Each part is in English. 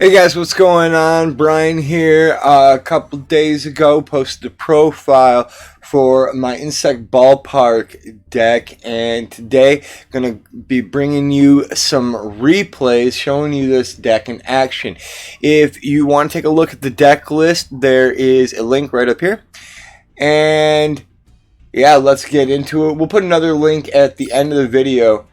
Hey guys, what's going on? Brian here. A couple days ago posted a profile for my Insect Ballpark deck, and today I'm going to be bringing you some replays showing you this deck in action. If you want to take a look at the deck list, there is a link right up here. And yeah, let's get into it. We'll put another link at the end of the video.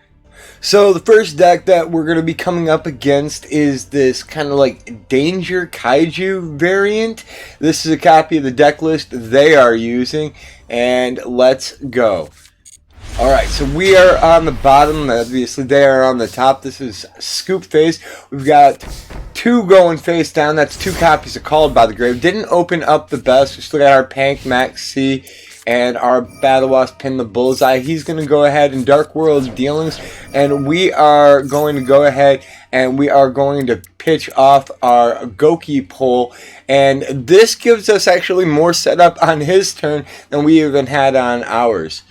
So the first deck that we're going to be coming up against is this kind of like Danger Kaiju variant. This is a copy of the deck list they are using, and let's go. Alright, so we are on the bottom, obviously they are on the top. This is Scoop Face. We've got two going face down. That's two copies of Called by the Grave. Didn't open up the best. We still got our Pank Max C and our Battle Wasp Pin the Bullseye. He's going to go ahead in Dark World's dealings, and we are going to go ahead and we are going to pitch off our Goki pole, and this gives us actually more setup on his turn than we even had on ours.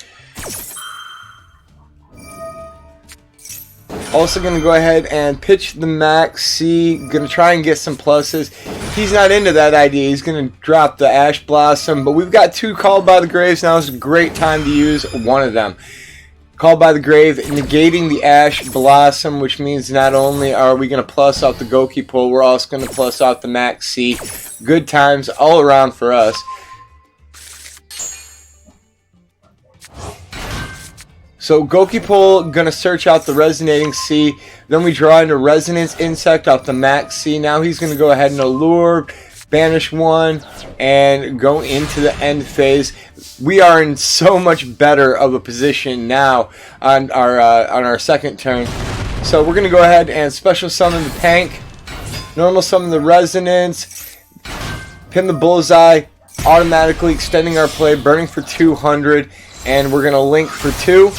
Also going to go ahead and pitch the Max C. Going to try and get some pluses. He's not into that idea. He's going to drop the Ash Blossom. But we've got two Called by the Graves. Now is a great time to use one of them. Called by the Grave, negating the Ash Blossom, which means not only are we going to plus out the Goki pole, we're also going to plus out the Max C. Good times all around for us. So Goki pole gonna search out the Resonating C. Then we draw into Resonance Insect off the Max C. Now he's gonna go ahead and allure, banish one, and go into the end phase. We are in so much better of a position now on our second turn. So we're gonna go ahead and special summon the Pank, normal summon the Resonance, pin the Bullseye, automatically extending our play, burning for 200. And we're going to link for 2.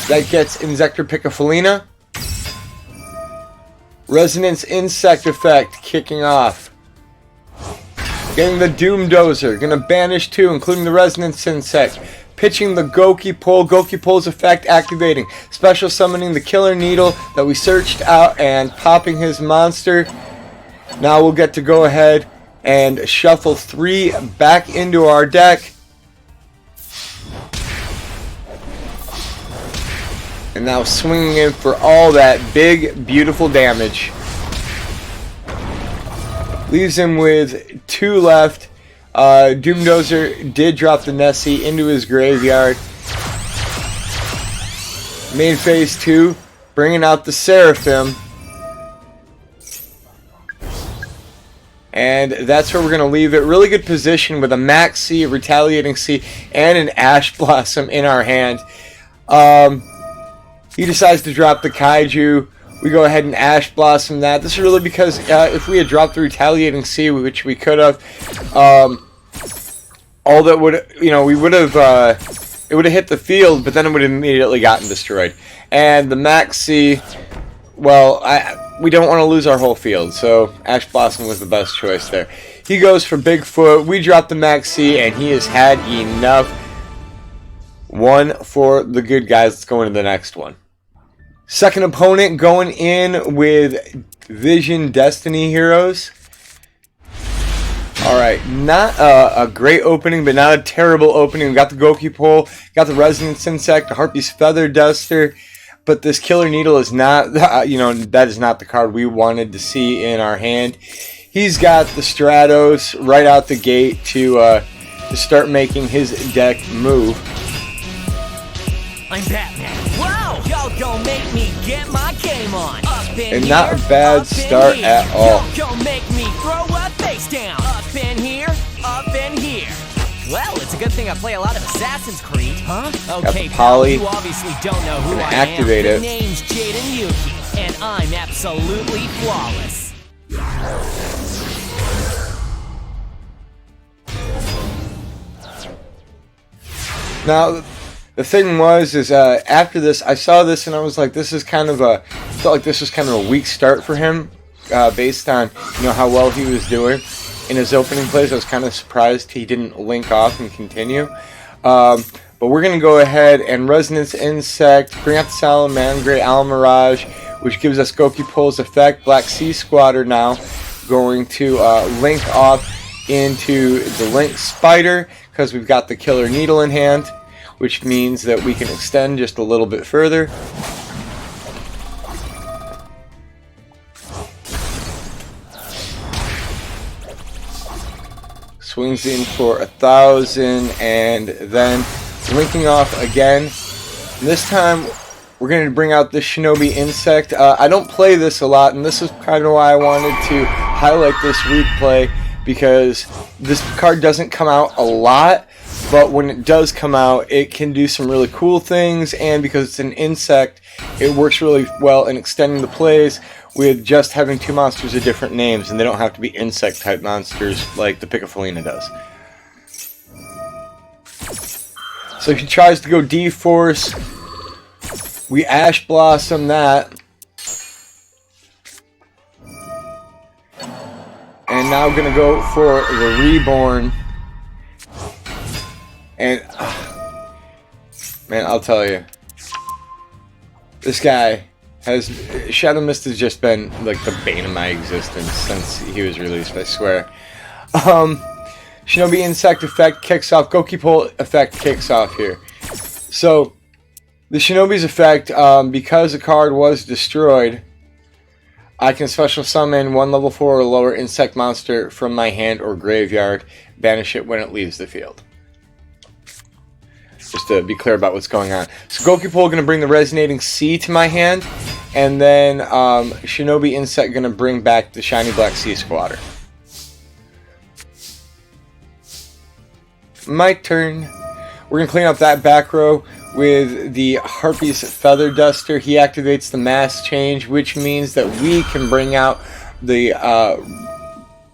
That gets Inzektor Picafolina. Resonance Insect effect kicking off. Getting the Doom Dozer. Going to banish 2, including the Resonance Insect. Pitching the Goki pole. Goki pole's effect activating. Special summoning the Killer Needle that we searched out and popping his monster. Now we'll get to go ahead and shuffle 3 back into our deck. And now swinging in for all that big, beautiful damage. Leaves him with 2 left. Doom Dozer did drop the Nessie into his graveyard. Main phase 2, bringing out the Seraphim. And that's where we're going to leave it. Really good position with a Max C, a Retaliating C, and an Ash Blossom in our hand. He decides to drop the Kaiju. We go ahead and Ash Blossom that. This is really because if we had dropped the Retaliating C, which we could have, all that would, we would have, it would have hit the field, but then it would have immediately gotten destroyed. And the Max C, well, we don't want to lose our whole field, so Ash Blossom was the best choice there. He goes for Bigfoot. We drop the Max C, and he has had enough. 1 for the good guys. Let's go into the next one. Second opponent going in with Vision Destiny Heroes. Alright, not a great opening, but not a terrible opening. We got the Goki pole, got the Resonance Insect, the Harpy's Feather Duster, but this Killer Needle is not, that is not the card we wanted to see in our hand. He's got the Stratos right out the gate to start making his deck move. I'm Batman. Wow, y'all gon' make me get my game on. Up in and here, not a bad start at all. Y'all gon' make me throw a face down. Up in here, up in here. Well, it's a good thing I play a lot of Assassin's Creed, huh? Okay, Poly. you obviously don't know who I activate am. it. The name's Jaden Yuki, and I'm absolutely flawless. Now, the thing was, after this, I saw this and I was like, this is kind of felt like this was kind of a weak start for him, based on, how well he was doing in his opening plays. I was kind of surprised he didn't link off and continue. But we're going to go ahead and Resonance Insect, bring out the Salamander, Almirage, which gives us YuGiOh's effect. Black Sea Squatter now going to link off into the Link Spider because we've got the Killer Needle in hand, which means that we can extend just a little bit further. Swings in for 1,000 and then linking off again. And this time we're going to bring out the Shinobi Insect. I don't play this a lot, and this is kind of why I wanted to highlight this replay, because this card doesn't come out a lot, but when it does come out, it can do some really cool things, and because it's an insect, it works really well in extending the plays with just having two monsters of different names, and they don't have to be insect type monsters like the Piccofolina does. So if he tries to go D-Force, we Ash Blossom that. And now we're going to go for the Reborn. And, man, I'll tell you, this guy has, Shadow Mist has just been like the bane of my existence since he was released, I swear. Shinobi Insect effect kicks off, YuGiOh effect kicks off here. So, the Shinobi's effect, because the card was destroyed, I can special summon one level 4 or lower insect monster from my hand or graveyard, banish it when it leaves the field. Just to be clear about what's going on. So YuGiOh going to bring the Resonating Sea to my hand, and then Shinobi Insect going to bring back the Shiny Black Sea Squatter. My turn. We're going to clean up that back row with the Harpy's Feather Duster. He activates the Mass Change, which means that we can bring out the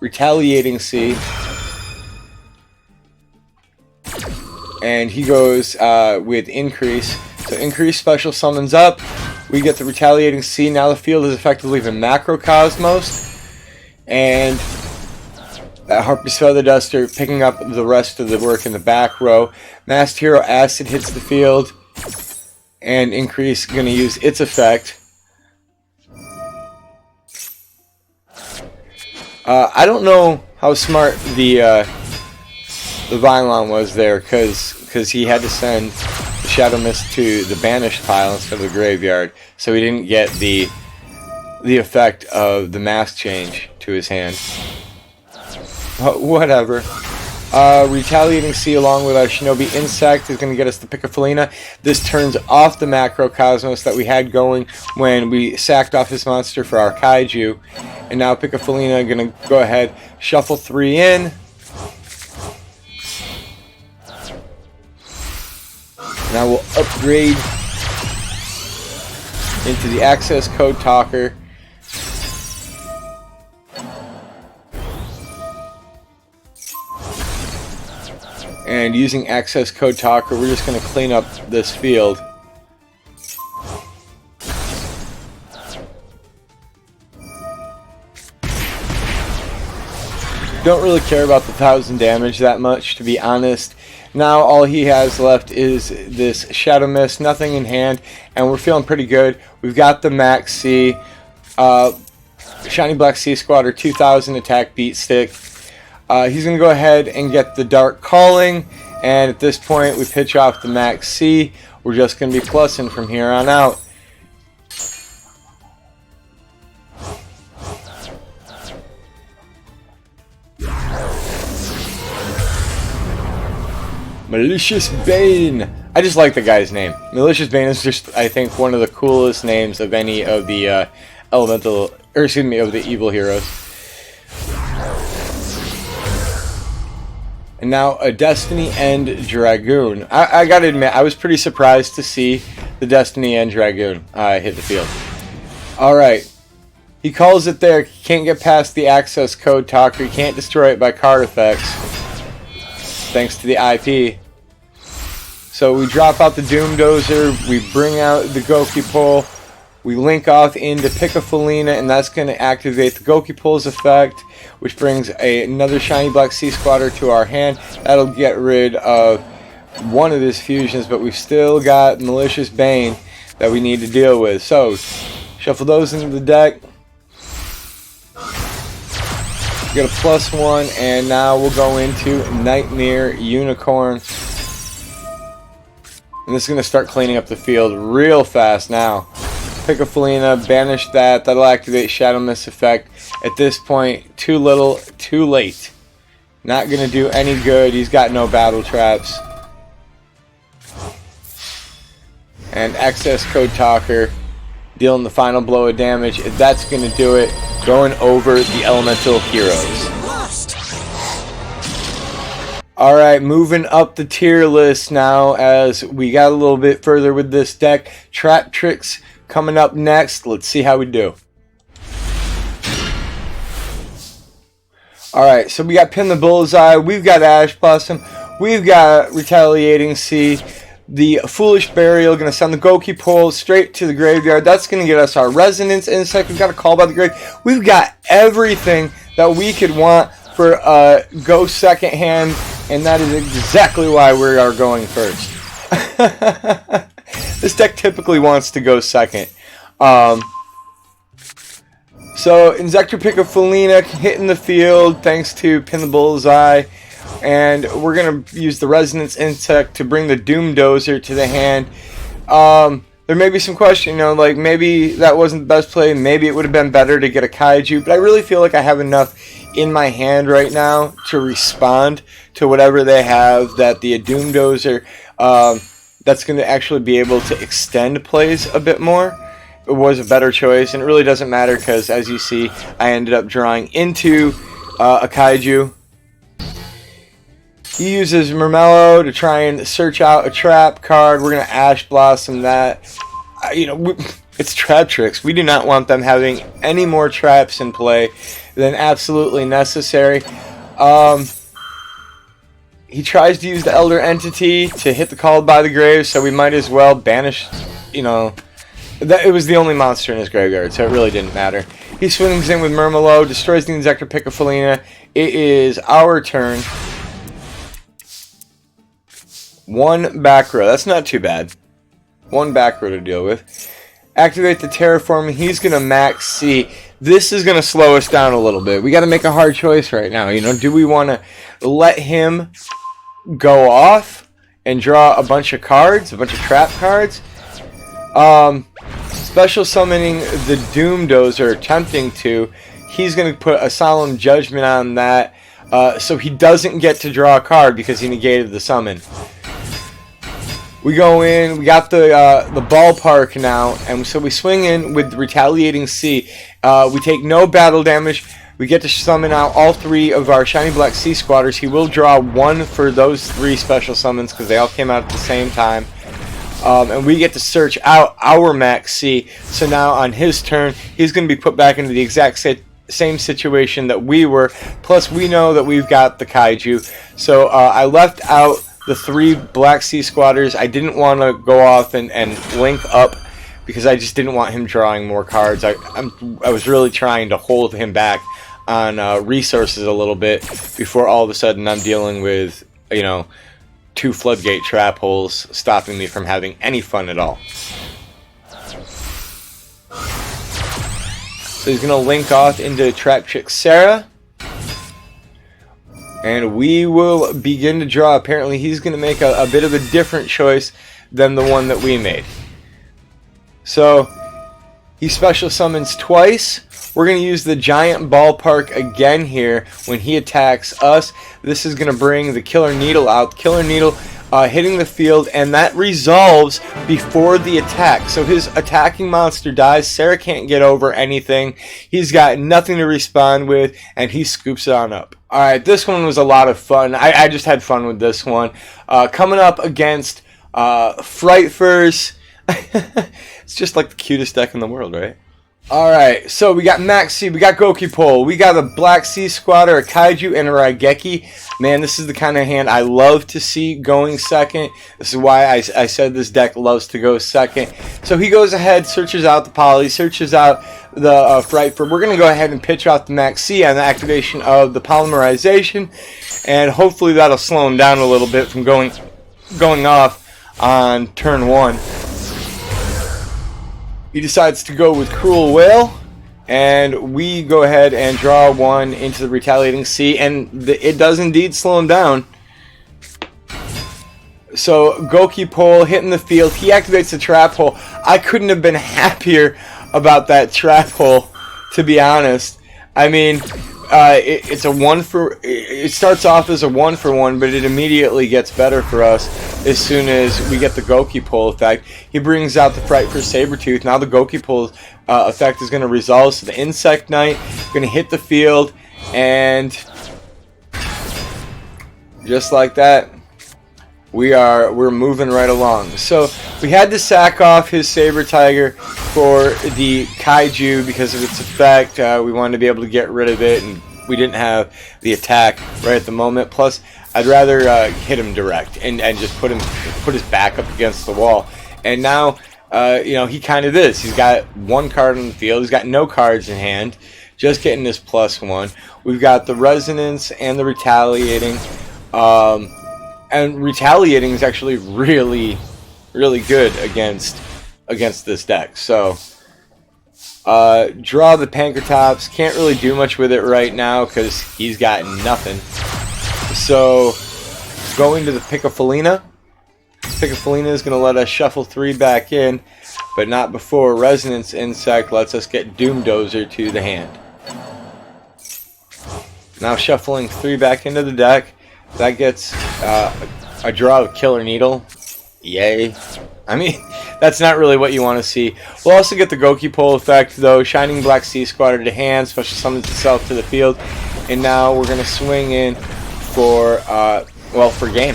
Retaliating Sea. And he goes with Increase. So Increase special summons up. We get the Retaliating Sea. Now the field is effectively the Macrocosmos. And that Harpy's Feather Duster picking up the rest of the work in the back row. Masked Hero Acid hits the field. And Increase going to use its effect. I don't know how smart the Vylon was there, because he had to send the Shadow Mist to the banished pile instead of the graveyard, so he didn't get the effect of the Mask Change to his hand. Whatever. Retaliating Sea along with our Shinobi Insect is going to get us the Piccofolina. This turns off the Macrocosmos that we had going when we sacked off this monster for our Kaiju. And now Piccofolina is going to go ahead, shuffle 3 in. Now we'll upgrade into the Access Code Talker. And using Access Code Talker, we're just going to clean up this field. Don't really care about the 1,000 damage that much, to be honest. Now all he has left is this Shadow Mist, nothing in hand, and we're feeling pretty good. We've got the Max C, Shiny Black Sea Squatter, 2,000 attack beat stick. He's going to go ahead and get the Dark Calling, and at this point we pitch off the Max C. We're just going to be plussing from here on out. Malicious Bane. I just like the guy's name. Malicious Bane is just, I think, one of the coolest names of any of the elemental, or excuse me, of the evil heroes. And now a Destiny End Dragoon. I gotta admit, I was pretty surprised to see the Destiny End Dragoon hit the field. Alright. He calls it there. He can't get past the Access Code Talker. He can't destroy it by card effects, thanks to the IP. So we drop out the Doom Dozer, we bring out the YuGiOh, we link off into Piccofolina, and that's going to activate the YuGiOh's effect, which brings another Shiny Black Sea Squatter to our hand. That'll get rid of one of his fusions, but we've still got Malicious Bane that we need to deal with. So, shuffle those into the deck. We got a +1, and now we'll go into Nightmare Unicorn. And this is going to start cleaning up the field real fast now. Pick a Felina, banish that. That'll activate Shadow Mist effect. At this point, too little, too late. Not going to do any good. He's got no battle traps. And Excess Code Talker, dealing the final blow of damage. That's going to do it. Going over the Elemental Heroes. Alright, moving up the tier list now as we got a little bit further with this deck. Trap Tricks coming up next. Let's see how we do. Alright, so we got Pin the Bullseye, we've got Ash Blossom, we've got Retaliating Sea. The Foolish Burial, going to send the Goki Pole straight to the graveyard. That's going to get us our Resonance Insect. We've got a Call by the Grave. We've got everything that we could want for go second hand, and that is exactly why we are going first. This deck typically wants to go second. So, Inzektor pick a Felina, hitting the field thanks to Pin the Bullseye. And we're going to use the Resonance Insect to bring the Doom Dozer to the hand. There may be some question, like maybe that wasn't the best play. Maybe it would have been better to get a Kaiju. But I really feel like I have enough in my hand right now to respond to whatever they have. That the Doom Dozer, that's going to actually be able to extend plays a bit more. It was a better choice. And it really doesn't matter because, as you see, I ended up drawing into a Kaiju. He uses Murmello to try and search out a trap card. We're going to Ash Blossom that. It's Trap Tricks. We do not want them having any more traps in play than absolutely necessary. He tries to use the Elder Entity to hit the Called by the Grave, so we might as well banish, it was the only monster in his graveyard, so it really didn't matter. He swings in with Murmello, destroys the Inzektor pick a Felina. It is our turn. One back row. That's not too bad. One back row to deal with. Activate the Terraform. He's going to max C. This is going to slow us down a little bit. We got to make a hard choice right now. Do we want to let him go off and draw a bunch of cards, a bunch of trap cards? Special summoning the Doom Dozer, attempting to. He's going to put a Solemn Judgment on that. So he doesn't get to draw a card because he negated the summon. We go in, we got the ballpark now, and so we swing in with the Retaliating Sea. We take no battle damage. We get to summon out all three of our Shiny Black Sea Squatters. He will draw one for those three special summons because they all came out at the same time. And we get to search out our Max C. So now on his turn, he's going to be put back into the exact same situation that we were. Plus, we know that we've got the Kaiju. So I left out the three Black Sea Squatters. I didn't want to go off and link up because I just didn't want him drawing more cards. I was really trying to hold him back on resources a little bit before all of a sudden I'm dealing with, two floodgate trap holes stopping me from having any fun at all. So he's going to link off into Trap Chick Sarah. And we will begin to draw. Apparently he's going to make a bit of a different choice than the one that we made. So he special summons twice. We're going to use the Giant Ballpark again here when he attacks us. This is going to bring the Killer Needle out. Killer Needle hitting the field, and that resolves before the attack. So his attacking monster dies. Sarah can't get over anything. He's got nothing to respond with, and he scoops it on up. Alright, this one was a lot of fun. I just had fun with this one. Coming up against Frightverse. It's just like the cutest deck in the world, right? Alright, so we got Max C, we got Goki Pole, we got a Black Sea Squatter, a Kaiju, and a Raigeki. Man, this is the kind of hand I love to see going second. This is why I said this deck loves to go second. So he goes ahead, searches out the Poly, searches out the Frightfur. We're going to go ahead and pitch out the Max C on the activation of the Polymerization, and hopefully that'll slow him down a little bit from going going off on turn 1. He decides to go with Cruel Whale, and we go ahead and draw 1 into the Retaliating Sea, and it does indeed slow him down. So Goki Pole hitting the field. He activates the trap hole. I couldn't have been happier about that trap hole, to be honest. I mean, it's a 1 for. It starts off as a 1 for 1, but it immediately gets better for us as soon as we get the Goki Pole effect. He brings out the Fright for Sabretooth. Now the Goki Pole effect is going to resolve. So the Insect Knight going to hit the field, and just like that, we're moving right along. So we had to sack off his Saber Tiger for the Kaiju because of its effect. We wanted to be able to get rid of it, and we didn't have the attack right at the moment. Plus, I'd rather hit him direct and just put his back up against the wall. And now, you know, he kind of is. He's got 1 card on the field. He's got no cards in hand. Just getting this +1. We've got the Resonance and the Retaliating. And Retaliating is actually really, really good against this deck. So, draw the Pankratops. Can't really do much with it right now because he's got nothing. So, going to the Picafolina. Picafolina is going to let us shuffle 3 back in, but not before Resonance Insect lets us get Doom Dozer to the hand. Now shuffling 3 back into the deck. That gets a draw of Killer Needle. Yay. I mean, that's not really what you want to see. We'll also get the Goki Pole effect, though. Shining Black Sea Squatter to hand, special summons itself to the field. And now we're going to swing in for, well, for game.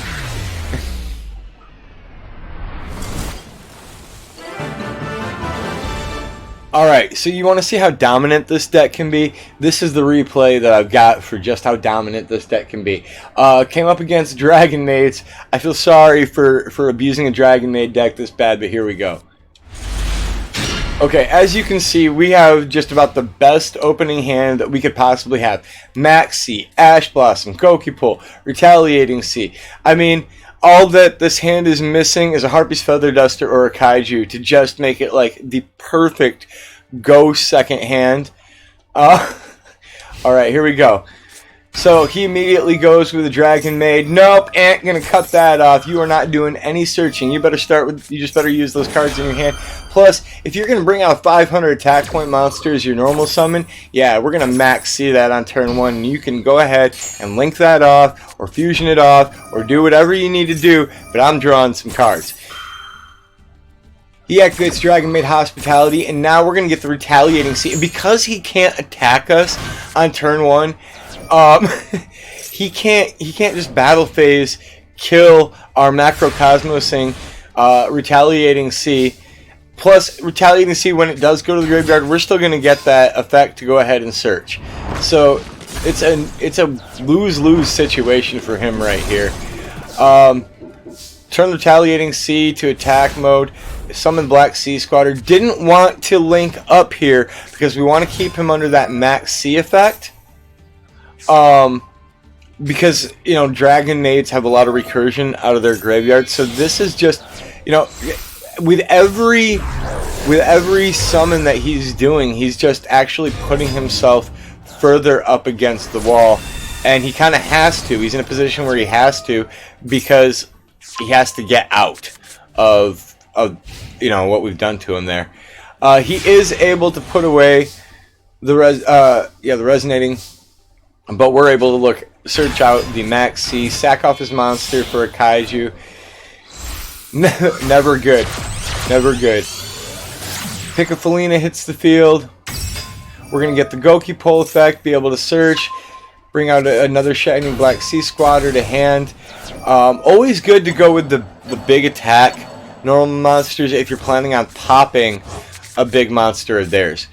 Alright, so you want to see how dominant this deck can be? This is the replay that I've got for just how dominant this deck can be. Came up against Dragon Maids. I feel sorry for abusing a Dragon Maid deck this bad, but here we go. Okay, as you can see, we have just about the best opening hand that we could possibly have. Max Sea, Ash Blossom, Goki Pole, Retaliating Sea. I mean, all that this hand is missing is a Harpy's Feather Duster or a Kaiju to just make it like the perfect go second hand. Alright, here we go. So he immediately goes with the Dragon Maid. Nope, ain't gonna cut that off. You are not doing any searching. You just better use those cards in your hand. Plus, if you're gonna bring out 500 attack point monster as your normal summon, yeah, we're gonna max see that on turn 1. And you can go ahead and link that off, or fusion it off, or do whatever you need to do, but I'm drawing some cards. He activates Dragon Maid Hospitality, and now we're gonna get the Retaliating Sea. And because he can't attack us on turn 1, he can't just battle phase kill our Macrocosmosing Retaliating Sea. Plus, Retaliating Sea, when it does go to the graveyard, we're still going to get that effect to go ahead and search. So it's a lose-lose situation for him right here. Turn Retaliating Sea to attack mode. Summon Black Sea Squatter. Didn't want to link up here because we want to keep him under that Max Sea effect. Because, you know, Dragon Maids have a lot of recursion out of their graveyard. So this is just, you know, with every summon that he's doing, he's just actually putting himself further up against the wall. And he kind of has to. He's in a position where he has to because he has to get out of you know, what we've done to him there. He is able to put away the resonating, but we're able to search out the Max C, sack off his monster for a Kaiju. Never good. Never good. Picafolina hits the field. We're going to get the Goki Pole effect, be able to search, bring out another Shining Black Sea Squatter to hand. Always good to go with the big attack normal monsters if you're planning on popping a big monster of theirs.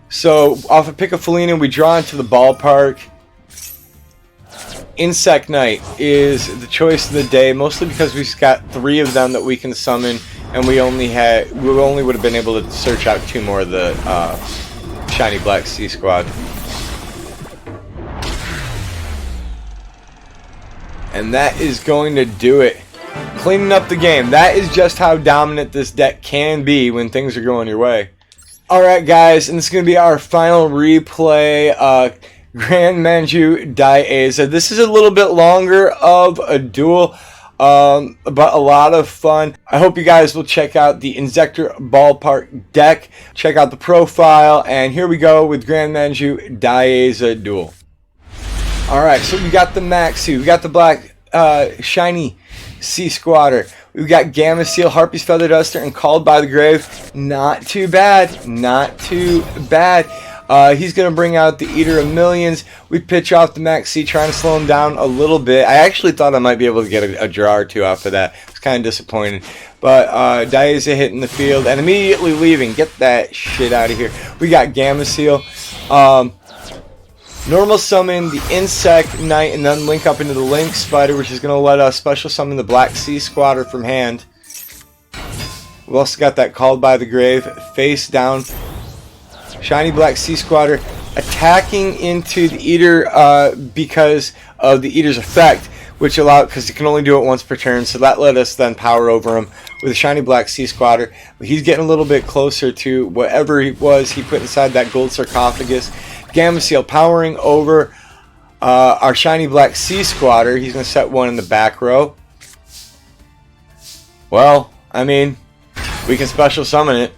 So, off of Picafolina, we draw into the ballpark. Insect Knight is the choice of the day, mostly because we've got 3 of them that we can summon, and we only would have been able to search out 2 more of the Shiny Black Sea Squad. And that is going to do it cleaning up the game. That is just how dominant this deck can be when things are going your way. Alright guys, and this is going to be our final replay. Grand Manju Diaza. This is a little bit longer of a duel, but a lot of fun. I hope you guys will check out the Insect Ballpark Deck. Check out the profile, and here we go with Grand Manju Diaza Duel. Alright, so we got the Maxi, we got the black shiny Sea Squatter. We've got Gamma Seal, Harpy's Feather Duster, and Called by the Grave. Not too bad. Not too bad. He's going to bring out the Eater of Millions. We pitch off the Maxi, trying to slow him down a little bit. I actually thought I might be able to get a draw or two off of that. I was kind of disappointed. But Diaza hitting the field and immediately leaving. Get that shit out of here. We got Gamma Seal. Normal summon the Insect Knight and then link up into the Link Spider, which is going to let us special summon the Black Sea Squatter from hand. We've also got that Called by the Grave, face down. Shiny Black Sea Squatter attacking into the Eater because of the Eater's effect, which allowed, because it can only do it once per turn, so that let us then power over him with a Shiny Black Sea Squatter. But he's getting a little bit closer to whatever he put inside that gold sarcophagus. Gamma Seal powering over our Shiny Black Sea Squatter. He's going to set one in the back row. Well, I mean, we can special summon it.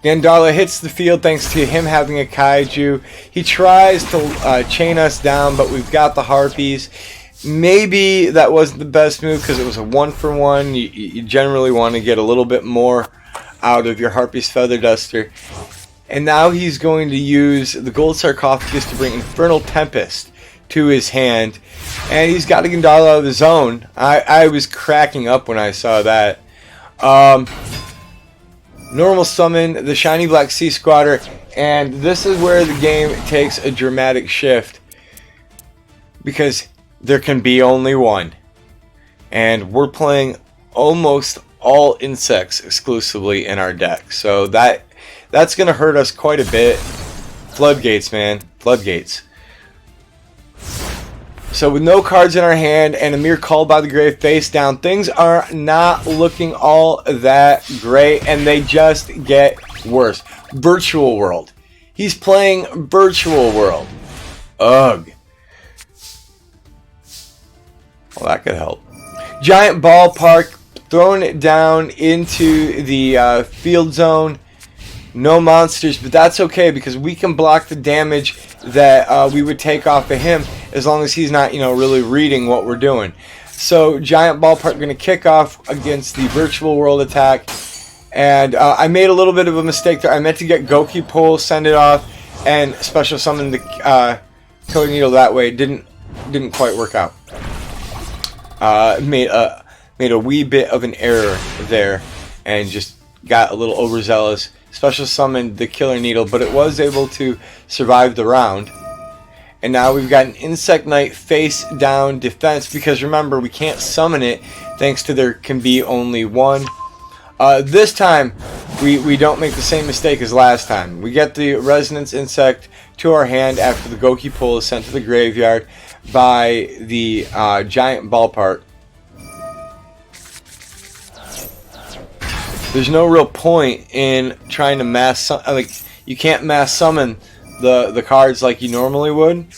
Gandala hits the field thanks to him having a Kaiju. He tries to chain us down, but we've got the Harpies. Maybe that wasn't the best move because it was a 1-for-1. You generally want to get a little bit more out of your Harpy's Feather Duster. And now he's going to use the Gold Sarcophagus to bring Infernal Tempest to his hand. And he's got a Gandala of his own. I was cracking up when I saw that. Normal summon the Shiny Black Sea Squatter. And this is where the game takes a dramatic shift. Because there can be only one. And we're playing almost all insects exclusively in our deck. So that's going to hurt us quite a bit. Floodgates, man. Floodgates. So with no cards in our hand and a mere Called by the Grave face down, things are not looking all that great, and they just get worse. Virtual World. He's playing Virtual World. Ugh. Well, that could help. Giant Ballpark, throwing it down into the field zone. No monsters, but that's okay because we can block the damage that we would take off of him as long as he's not, really reading what we're doing. So Giant Ballpark going to kick off against the Virtual World attack, and I made a little bit of a mistake there. I meant to get Goki Pull, send it off, and special summon the Killer Needle that way. Didn't quite work out. Made a wee bit of an error there, and just got a little overzealous. Special summoned the Killer Needle, but it was able to survive the round. And now we've got an Insect Knight face down defense, because remember, we can't summon it thanks to there can be only one. This time we don't make the same mistake as last time. We get the Resonance Insect to our hand after the Goki Pull is sent to the graveyard by the Giant Ballpark. There's no real point in trying to mass you can't mass summon the cards like you normally would,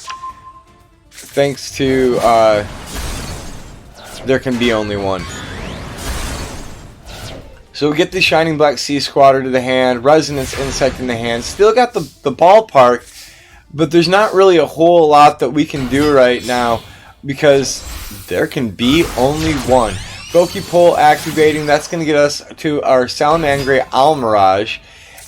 thanks to there can be only one. So we get the Shining Black Sea Squatter to the hand, Resonance Insect in the hand, still got the Ballpark, but there's not really a whole lot that we can do right now because there can be only one. Goki Pull activating, that's going to get us to our Salamangre Almirage.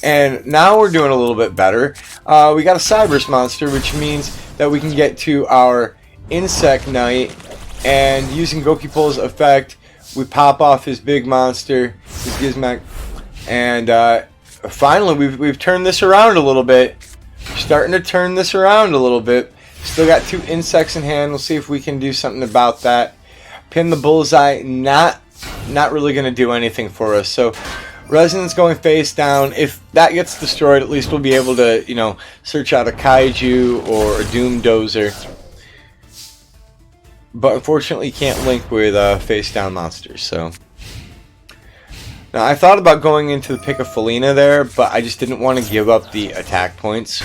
And now we're doing a little bit better. We got a Cyberse monster, which means that we can get to our Insect Knight. And using Goki Pull's effect, we pop off his big monster, his Gizmac. And finally, we've turned this around a little bit. Starting to turn this around a little bit. Still got two insects in hand. We'll see if we can do something about that. Pin the Bullseye, not really going to do anything for us. So Resonance going face down. If that gets destroyed, at least we'll be able to, search out a Kaiju or a Doom Dozer. but unfortunately can't link with face down monsters. So now I thought about going into the pick of Felina there, but I just didn't want to give up the attack points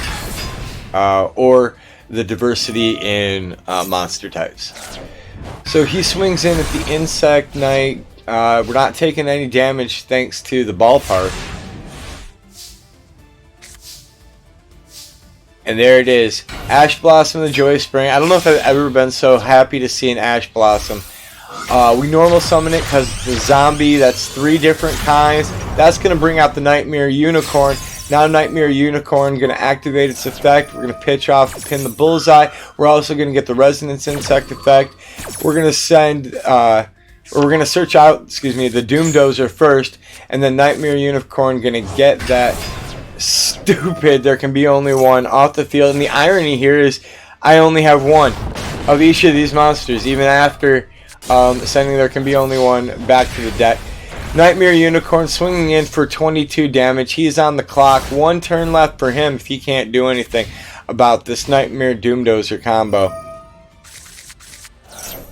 or the diversity in monster types. So he swings in at the Insect Knight. We're not taking any damage thanks to the ballpark. And there it is. Ash Blossom, the Joy Spring. I don't know if I've ever been so happy to see an Ash Blossom. We normal summon it because the zombie, that's 3 different kinds. That's going to bring out the Nightmare Unicorn. Now Nightmare Unicorn going to activate its effect. We're going to pitch off to pin the bullseye. We're also going to get the Resonance Insect effect. We're going to send, or we're going to search out, the Doom Dozer first. And then Nightmare Unicorn going to get that stupid, there can be only one, off the field. And the irony here is I only have one of each of these monsters, even after sending there can be only one back to the deck. Nightmare Unicorn swinging in for 22 damage. He's on the clock. 1 turn left for him if he can't do anything about this Nightmare Doomdozer combo.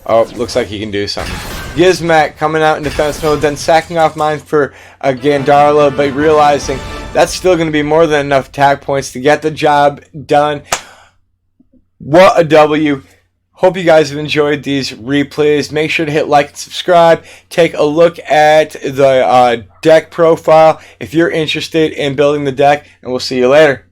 Oh, looks like he can do something. Gizmek coming out in defense mode, then sacking off mine for Gandarla, but realizing that's still going to be more than enough attack points to get the job done. What a W. Hope you guys have enjoyed these replays. Make sure to hit like and subscribe. Take a look at the deck profile if you're interested in building the deck, and we'll see you later.